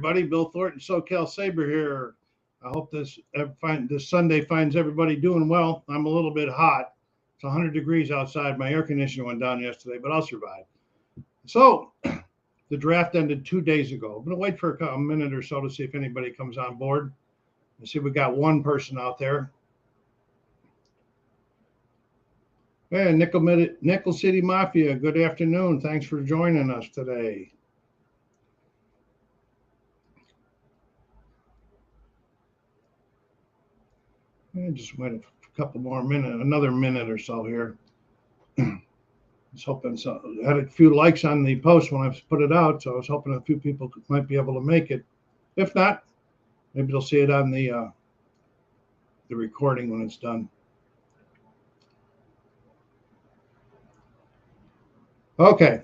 everybody. Bill Thornton, SoCal Sabre here. I hope this Sunday finds everybody doing well. I'm a little bit hot. It's 100 degrees outside. My air conditioner went down yesterday, but I'll survive. So the draft ended 2 days ago. I'm going to wait for a minute or so to see if anybody comes on board. I see we got one person out there. Hey, Nickel City Mafia, good afternoon. Thanks for joining us today. I just wait a couple more minutes, another minute or so here. I was hoping so. I had a few likes on the post when I put it out, so I was hoping a few people might be able to make it. If not, maybe they'll see it on the recording when it's done. Okay,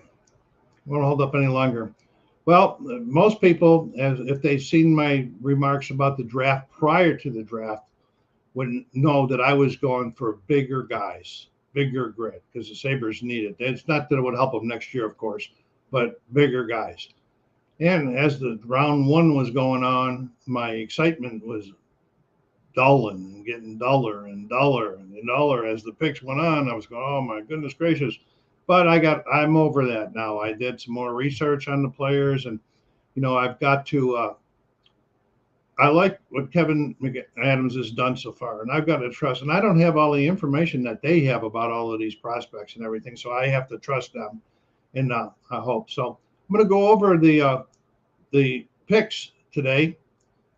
won't hold up any longer. Well, most people, if they've seen my remarks about the draft prior to the draft, would know that I was going for bigger guys, bigger grit, because the Sabres need it. It's not that it would help them next year, of course, but bigger guys. And as the round one was going on, my excitement was dulling and getting duller and duller and duller as the picks went on. I was going, oh my goodness gracious. But I'm over that now. I did some more research on the players, and I've got to I like what Kevin Adams has done so far, and I've got to trust. And I don't have all the information that they have about all of these prospects and everything, so I have to trust them. And I hope so. I'm going to go over the picks today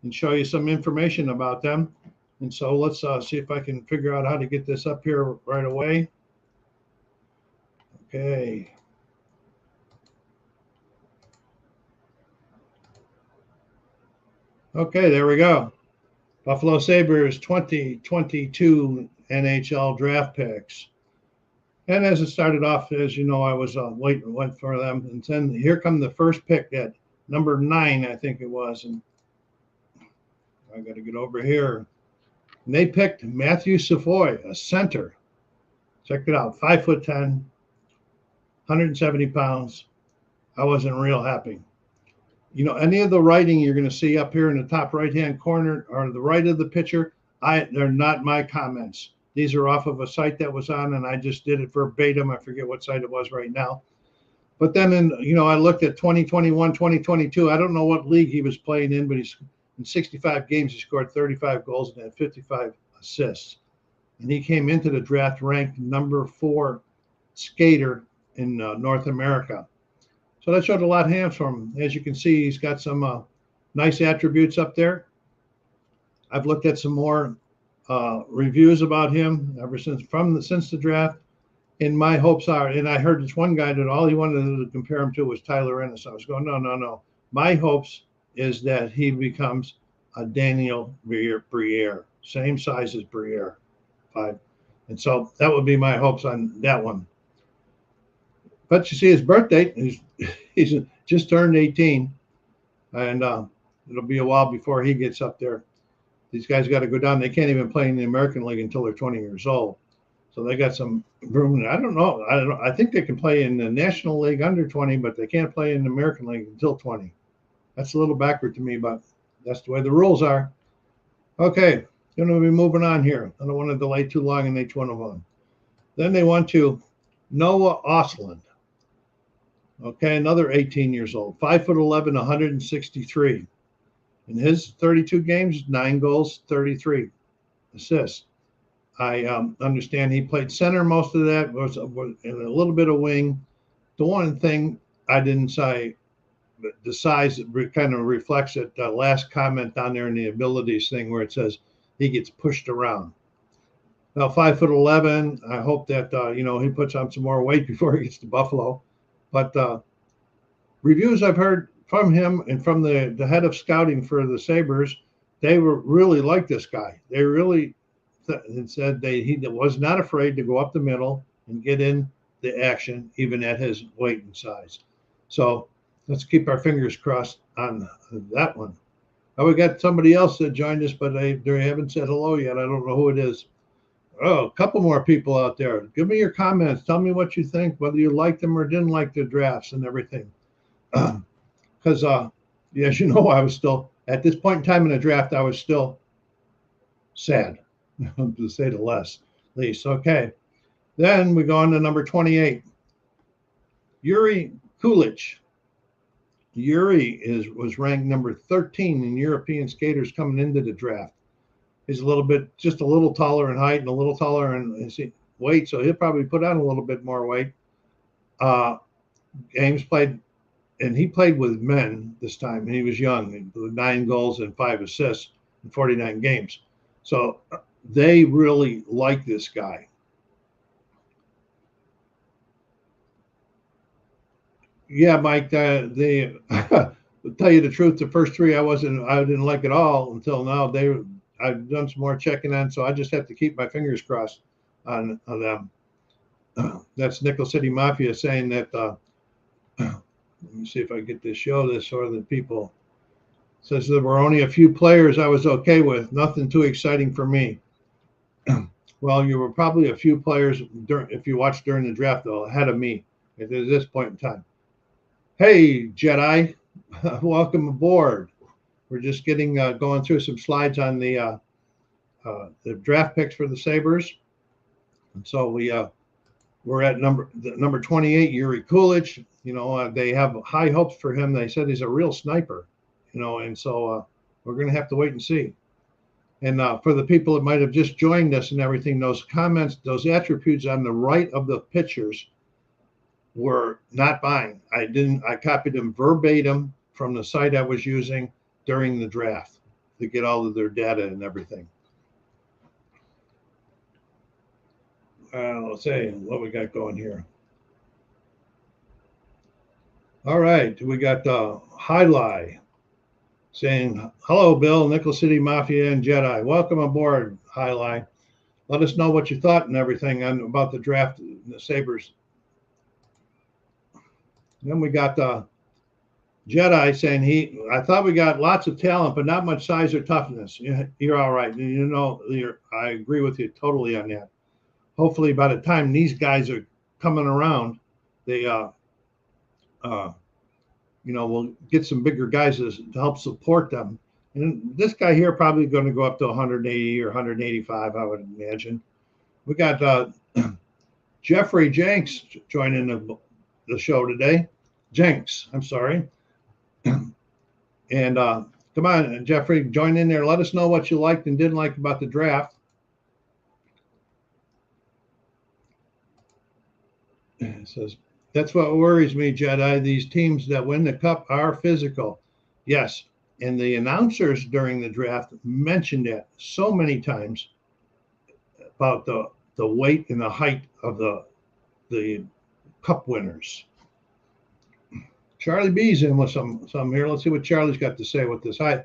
and show you some information about them. And so let's see if I can figure out how to get this up here right away. Okay. Okay, there we go. Buffalo Sabres 2022 NHL Draft picks. And as it started off, as you know, I was went for them. And then here come the first pick at number 9, I think it was. And I got to get over here. And they picked Matthew Savoy, a center. Check it out, 5'10", 170 pounds. I wasn't real happy. Any of the writing you're going to see up here in the top right-hand corner or the right of the picture, they're not my comments. These are off of a site that was on, and I just did it verbatim. I forget what site it was right now. But then, I looked at 2021, 2022. I don't know what league he was playing in, but he's in 65 games, he scored 35 goals and had 55 assists. And he came into the draft ranked number 4 skater in North America. So that showed a lot of hands for him. As you can see, he's got some nice attributes up there. I've looked at some more reviews about him ever since the draft. And my hopes are, and I heard this one guy that all he wanted to compare him to was Tyler Ennis. I was going, no. My hopes is that he becomes a Daniel Briere, same size as Briere, 5. And so that would be my hopes on that one. But you see his birthday, he's just turned 18, and it'll be a while before he gets up there. These guys got to go down. They can't even play in the American League until they're 20 years old. So they got some room. I don't know. I think they can play in the National League under 20, but they can't play in the American League until 20. That's a little backward to me, but that's the way the rules are. Okay, going to be moving on here. I don't want to delay too long in each one of them. Then they went to Noah Ostlund. Okay, another 18 years old, 5'11", 163. In his 32 games, 9 goals, 33 assists. I understand he played center most of that, was in a little bit of wing. The one thing I didn't say, the size kind of reflects it. The last comment down there in the abilities thing where it says he gets pushed around. Now, 5'11", I hope that, he puts on some more weight before he gets to Buffalo. But reviews I've heard from him and from the head of scouting for the Sabres, they really liked this guy. They really said he was not afraid to go up the middle and get in the action, even at his weight and size. So let's keep our fingers crossed on that one. Now we got somebody else that joined us, but they haven't said hello yet. I don't know who it is. Oh, a couple more people out there. Give me your comments. Tell me what you think, whether you liked them or didn't like the drafts and everything. Because As you know, I was still, at this point in time in the draft, I was still sad, to say the least. Okay. Then we go on to number 28, Yuri Kulich. Yuri was ranked number 13 in European skaters coming into the draft. He's just a little taller in height and a little taller in weight, so he'll probably put on a little bit more weight. Games played, and he played with men this time, and he was young, with 9 goals and 5 assists in 49 games. So they really like this guy. Yeah, Mike, they to tell you the truth, the first 3 I didn't like at all until now. I've done some more checking on, so I just have to keep my fingers crossed on them. That's Nickel City Mafia saying that. Let me see if I get to show this for the people. It says there were only a few players I was okay with. Nothing too exciting for me. Well, you were probably a few players if you watched during the draft, though, ahead of me at this point in time. Hey, Jedi, welcome aboard. We're just going through some slides on the draft picks for the Sabres. And so we're at number 28, Yuri Kulich. They have high hopes for him. They said he's a real sniper, and so we're going to have to wait and see. And for the people that might have just joined us and everything, those comments, those attributes on the right of the pictures were not mine. I copied them verbatim from the site I was using during the draft to get all of their data and everything. Let's see what we got going here. All right, we got Highlight saying, hello, Bill, Nickel City Mafia and Jedi. Welcome aboard, Highlight. Let us know what you thought and everything about the draft, the Sabres. Then we got Jedi saying I thought we got lots of talent, but not much size or toughness. You're all right. I agree with you totally on that. Hopefully by the time these guys are coming around, they we'll get some bigger guys to help support them. And this guy here probably going to go up to 180 or 185, I would imagine. We got Jeffrey Jenks joining the show today. Jenks, I'm sorry. And come on, Jeffrey, join in there. Let us know what you liked and didn't like about the draft. It says, that's what worries me, Jedi. These teams that win the cup are physical. Yes, and the announcers during the draft mentioned that so many times about the weight and the height of the cup winners. Charlie B's in with some here. Let's see what Charlie's got to say with this. Hi.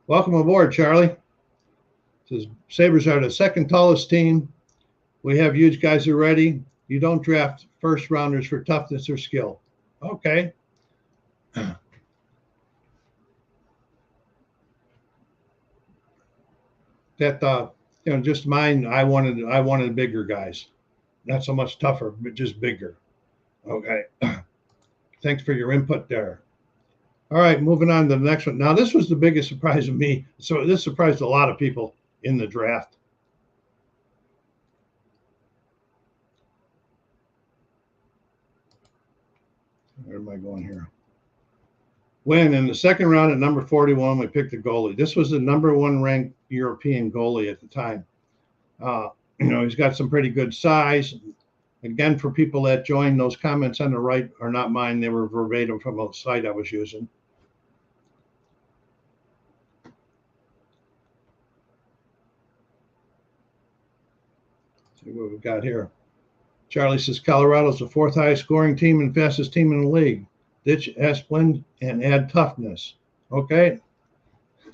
Welcome aboard, Charlie. It says, Sabres are the second tallest team. We have huge guys already. You don't draft first rounders for toughness or skill. Okay. That just mine. I wanted bigger guys, not so much tougher, but just bigger. Okay. Thanks for your input there. All right, moving on to the next one. Now, this was the biggest surprise of me. So this surprised a lot of people in the draft. Where am I going here? When in the second round at number 41, we picked a goalie. This was the number 1 ranked European goalie at the time. He's got some pretty good size. Again, for people that joined, those comments on the right are not mine. They were verbatim from a site I was using. Let's see what we've got here. Charlie says Colorado's the 4th highest scoring team and fastest team in the league. Ditch Esplin and add toughness. Okay.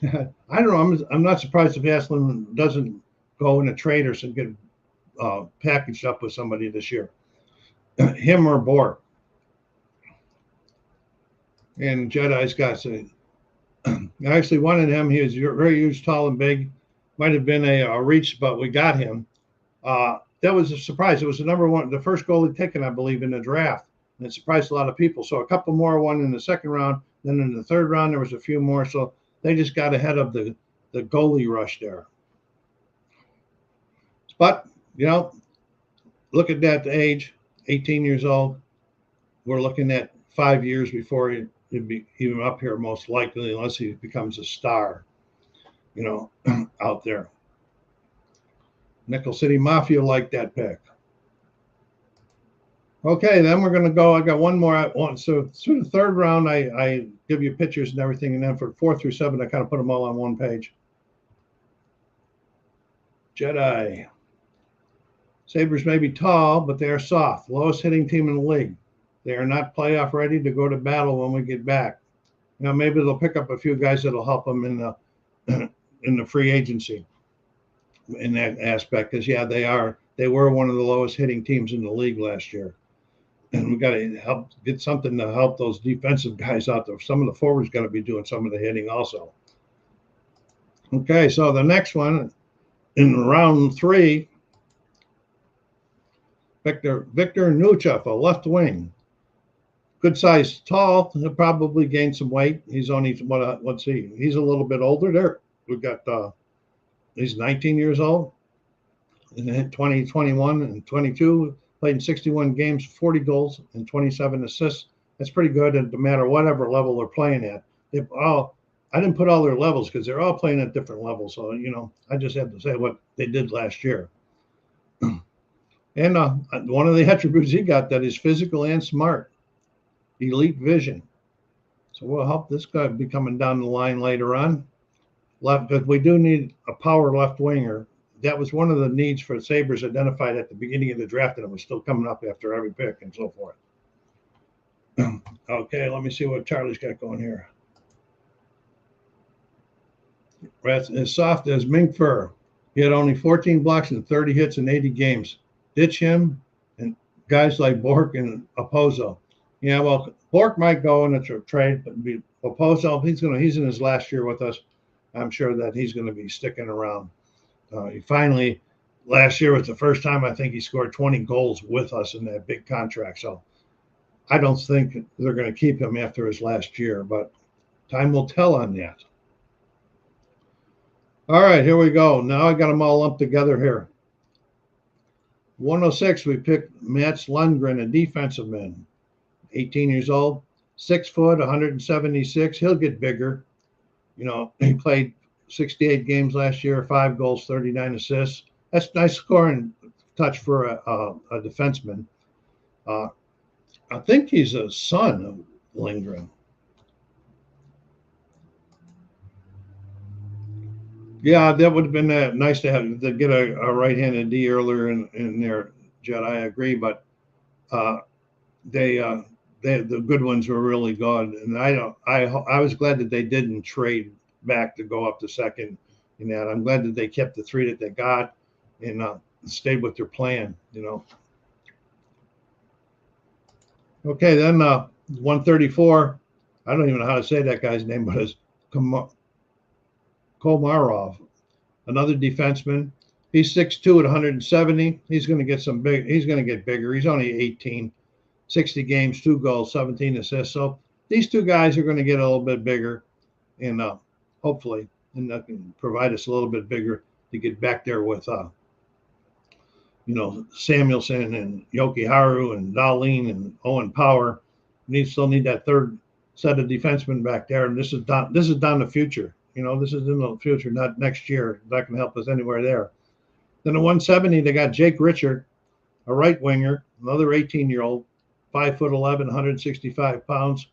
I don't know. I'm not surprised if Esplin doesn't go in a trade or some get packaged up with somebody this year. Him or Bork. And Jedi's got to. I actually wanted him. He was very huge, tall, and big. Might have been a reach, but we got him. That was a surprise. It was the first goalie taken, I believe, in the draft. and it surprised a lot of people. So a couple more won in the second round. Then in the third round, there was a few more. So they just got ahead of the goalie rush there. But, look at that age, 18 years old. We're looking at 5 years before he'd be even up here, most likely, unless he becomes a star, out there. Nickel City Mafia liked that pick. Okay, then we're going to go. I got one more. So through the third round, I give you pictures and everything. And then for 4 through 7, I kind of put them all on one page. Jedi. Sabres may be tall, but they are soft. Lowest hitting team in the league. They are not playoff ready to go to battle when we get back. Maybe they'll pick up a few guys that'll help them in the free agency in that aspect. Because they were one of the lowest hitting teams in the league last year. And we got to help get something to help those defensive guys out there. Some of the forwards got to be doing some of the hitting also. Okay, so the next one in round 3, Victor Nuchev, a left wing. Good size, tall. He'll probably gain some weight. He's only let's see. He's a little bit older there. We've got he's 19 years old. In 20, 21, and 22. Played in 61 games, 40 goals, and 27 assists. That's pretty good, and no matter whatever level they're playing at. I didn't put all their levels because they're all playing at different levels. So, I just have to say what they did last year. And one of the attributes he got that is physical and smart, elite vision. So we'll help this guy be coming down the line later on. Because we do need a power left winger. That was one of the needs for the Sabres identified at the beginning of the draft, and it was still coming up after every pick and so forth. Okay, let me see what Charlie's got going here. That's as soft as mink fur. He had only 14 blocks and 30 hits in 80 games. Ditch him and guys like Bork and Opozo. Yeah, well, Bork might go in a trade, but Opozo, he's in his last year with us. I'm sure that he's going to be sticking around. He finally, last year was the first time I think he scored 20 goals with us in that big contract. So I don't think they're going to keep him after his last year, but time will tell on that. All right, here we go. Now I got them all lumped together here. 106, we picked Mats Lundgren, a defensive man, 18 years old, 6 foot, 176. He'll get bigger. He played 68 games last year, 5 goals, 39 assists. That's nice scoring touch for a defenseman. I think he's a son of Lindgren. Yeah, that would have been nice to get a right-handed D earlier in their Jet. I agree, but the good ones were really good, and I was glad that they didn't trade back to go up to second in that. I'm glad that they kept the 3 that they got and stayed with their plan. Okay, then 134. I don't even know how to say that guy's name, but it's Komarov, another defenseman. He's 6'2" at 170. He's going to get He's going to get bigger. He's only 18, 60 games, 2 goals, 17 assists. So these 2 guys are going to get a little bit bigger, and hopefully, and that can provide us a little bit bigger to get back there with, Samuelson and Yoki Haru and Dahlin and Owen Power. We still need that third set of defensemen back there, and this is down the future. This is in the future, not next year. That can help us anywhere there. Then at 170, they got Jake Richard, a right winger, another 18-year-old, 5'11", 165 pounds.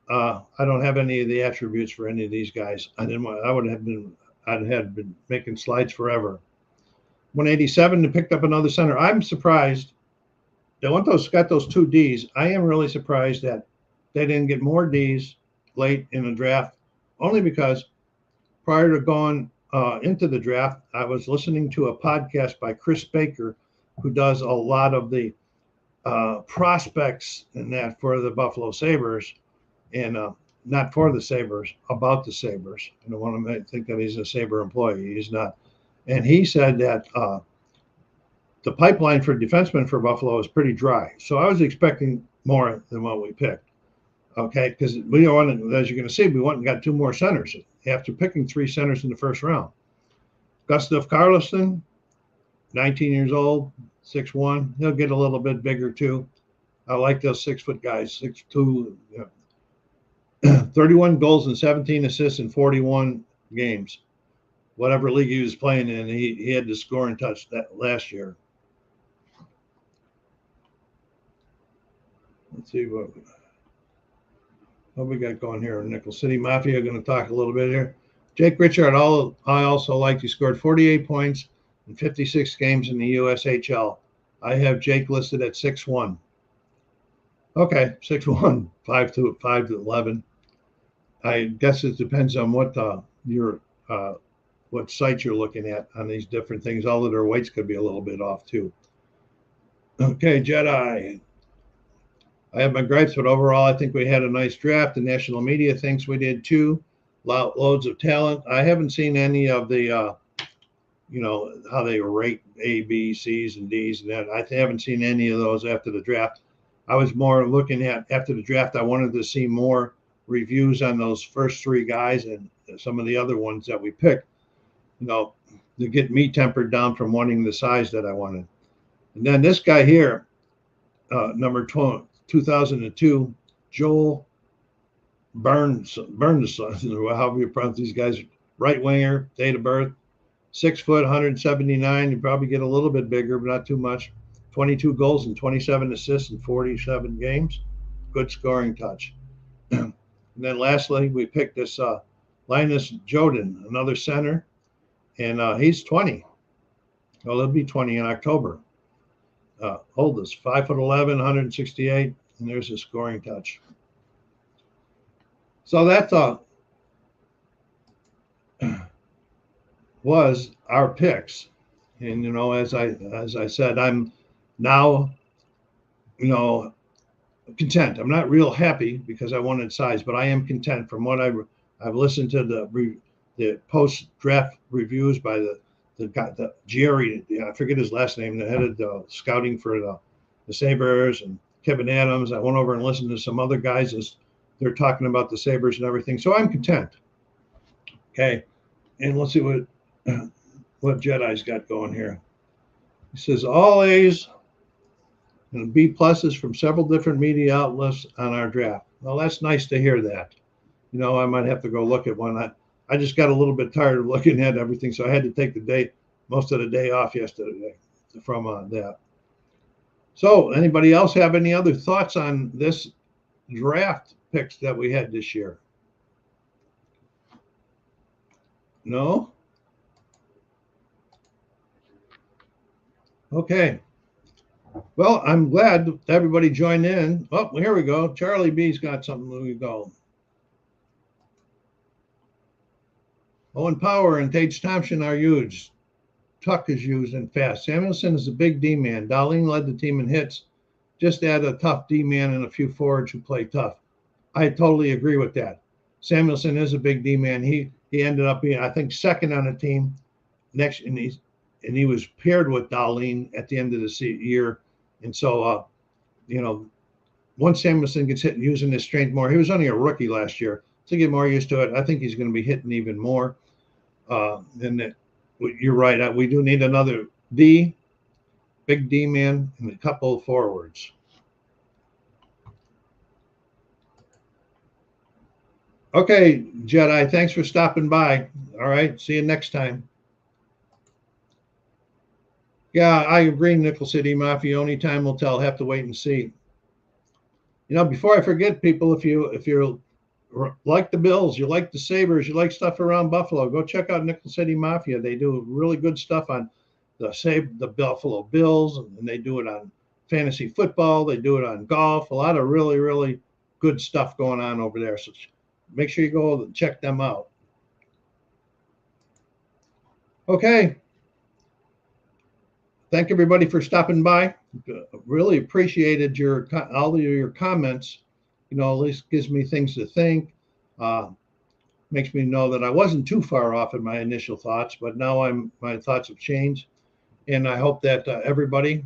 I don't have any of the attributes for any of these guys. I'd have been making slides forever. 187, they picked up another center. I'm surprised. They got those 2 Ds. I am really surprised that they didn't get more Ds late in the draft, only because prior to going into the draft, I was listening to a podcast by Chris Baker, who does a lot of the prospects and that for the Buffalo Sabres, and not for the Sabres, about the Sabres. I don't want to think that he's a Sabre employee. He's not. And he said that the pipeline for defensemen for Buffalo is pretty dry. So I was expecting more than what we picked. Okay, because we don't want to, as you're going to see, we went and got 2 more centers after picking 3 centers in the first round. Gustav Carlson, 19 years old, 6'1". He'll get a little bit bigger too. I like those 6-foot guys, 6'2". 31 goals and 17 assists in 41 games. Whatever league he was playing in, he had the scoring touch that last year. Let's see what we got going here. Nickel City Mafia going to talk a little bit here. Jake Richard, I also liked. He scored 48 points in 56 games in the USHL. I have Jake listed at 6'1". Okay, 6'1", 5'11". I guess it depends on what what site you're looking at on these different things. All of their weights could be a little bit off too. Okay, Jedi. I have my gripes, but overall, I think we had a nice draft. The national media thinks we did too. Loads of talent. I haven't seen any of the, how they rate A, B, C's, and D's. And that. I haven't seen any of those after the draft. I was more looking at after the draft. I wanted to see more reviews on those first 3 guys and some of the other ones that we picked. To get me tempered down from wanting the size that I wanted. And then this guy here, number 2002, Joel Burns, however you pronounce these guys, right winger, date of birth, 6 foot, 179. You probably get a little bit bigger, but not too much. 22 goals and 27 assists in 47 games. Good scoring touch. And then lastly, we picked this Linus Joden, another center, and he's 20. Well, he'll be 20 in October. Oldest, 5'11", 168, and there's a scoring touch. So that was our picks, and as I said, I'm now content. I'm not real happy because I wanted size, but I am content from what I've listened to the post draft reviews by the Jerry, I forget his last name, the head of the scouting for the Sabres, and Kevin Adams. I went over and listened to some other guys as they're talking about the Sabres and everything. So I'm content. Okay. And let's see what Jedi's got going here. He says all A's and B pluses from several different media outlets on our draft. Well, that's nice to hear that. I might have to go look at one. I just got a little bit tired of looking at everything, so I had to take most of the day off yesterday from that. So anybody else have any other thoughts on this draft picks that we had this year? No? Okay. Well, I'm glad everybody joined in. Oh, here we go. Charlie B's got something. There we go. Owen Power and Tage Thompson are huge. Tuck is used and fast. Samuelson is a big D man. Darlene led the team in hits. Just add a tough D man and a few forwards who play tough. I totally agree with that. Samuelson is a big D man. He ended up being, I think, second on the team next, and he was paired with Darlene at the end of the year. And so, once Samuelson gets hit using his strength more, he was only a rookie last year. To get more used to it, I think he's going to be hitting even more. And you're right. We do need another big D man, and a couple of forwards. Okay, Jedi, thanks for stopping by. All right, see you next time. Yeah, I agree, Nickel City Mafia. Only time will tell. Have to wait and see. Before I forget, people, if you like the Bills, you like the Sabres, you like stuff around Buffalo, go check out Nickel City Mafia. They do really good stuff on the Buffalo Bills, and they do it on fantasy football. They do it on golf. A lot of really, really good stuff going on over there. So make sure you go and check them out. Okay. Thank everybody for stopping by. Really appreciated all of your comments. At least gives me things to think. Makes me know that I wasn't too far off in my initial thoughts, but now my thoughts have changed. And I hope that everybody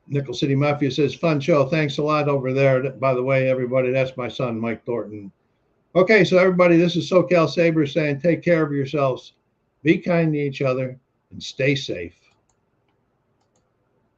Nickel City Mafia says, fun show. Thanks a lot over there. By the way, everybody, that's my son, Mike Thornton. Okay, so everybody, this is SoCal Sabres saying take care of yourselves, be kind to each other, and stay safe.